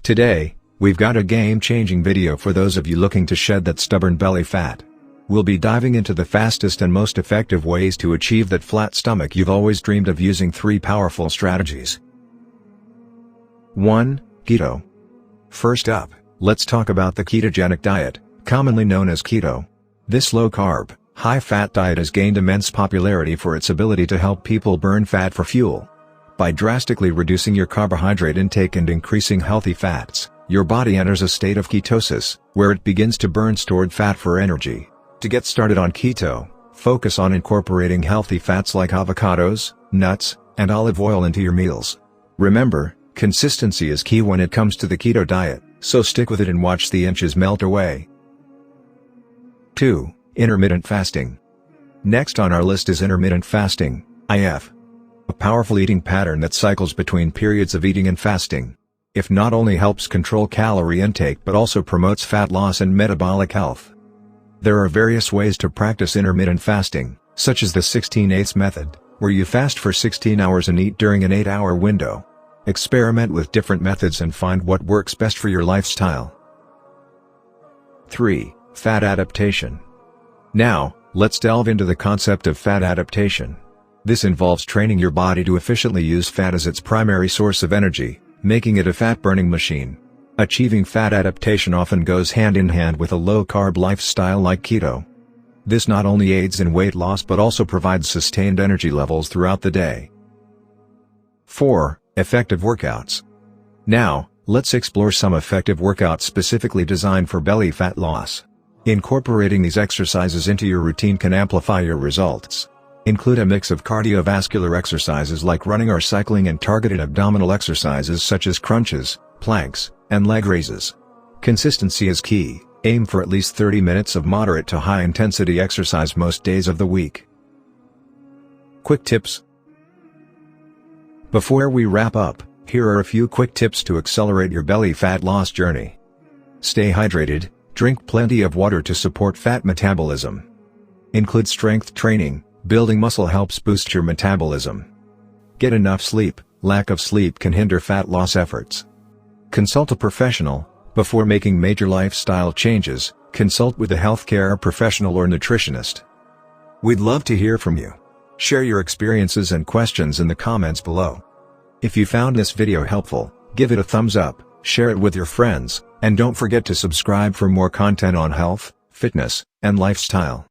Today, we've got a game-changing video for those of you looking to shed that stubborn belly fat. We'll be diving into the fastest and most effective ways to achieve that flat stomach you've always dreamed of using 3 powerful strategies. 1. Keto. First up, let's talk about the ketogenic diet, commonly known as keto. This low-carb, high-fat diet has gained immense popularity for its ability to help people burn fat for fuel. By drastically reducing your carbohydrate intake and increasing healthy fats, your body enters a state of ketosis, where it begins to burn stored fat for energy. To get started on keto, focus on incorporating healthy fats like avocados, nuts, and olive oil into your meals. Remember, consistency is key when it comes to the keto diet, so stick with it and watch the inches melt away. 2. Intermittent fasting. Next on our list is intermittent fasting, IF. A powerful eating pattern that cycles between periods of eating and fasting. IF not only helps control calorie intake but also promotes fat loss and metabolic health. There are various ways to practice intermittent fasting, such as the 16/8 method, where you fast for 16 hours and eat during an 8-hour window. Experiment with different methods and find what works best for your lifestyle. 3. Fat adaptation. Now, let's delve into the concept of fat adaptation. This involves training your body to efficiently use fat as its primary source of energy, making it a fat-burning machine. Achieving fat adaptation often goes hand in hand with a low-carb lifestyle like keto. This not only aids in weight loss but also provides sustained energy levels throughout the day. 4. Effective workouts. Now, let's explore some effective workouts specifically designed for belly fat loss. Incorporating these exercises into your routine can amplify your results. Include a mix of cardiovascular exercises like running or cycling and targeted abdominal exercises such as crunches, planks, and leg raises. Consistency is key. Aim for at least 30 minutes of moderate to high intensity exercise most days of the week. Quick tips. Before we wrap up, here are a few quick tips to accelerate your belly fat loss journey. Stay hydrated. Drink plenty of water to support fat metabolism. Include strength training. Building muscle helps boost your metabolism. Get enough sleep. Lack of sleep can hinder fat loss efforts. Consult a professional. Before making major lifestyle changes, consult with a healthcare professional or nutritionist. We'd love to hear from you. Share your experiences and questions in the comments below. If you found this video helpful, give it a thumbs up, share it with your friends, and don't forget to subscribe for more content on health, fitness, and lifestyle.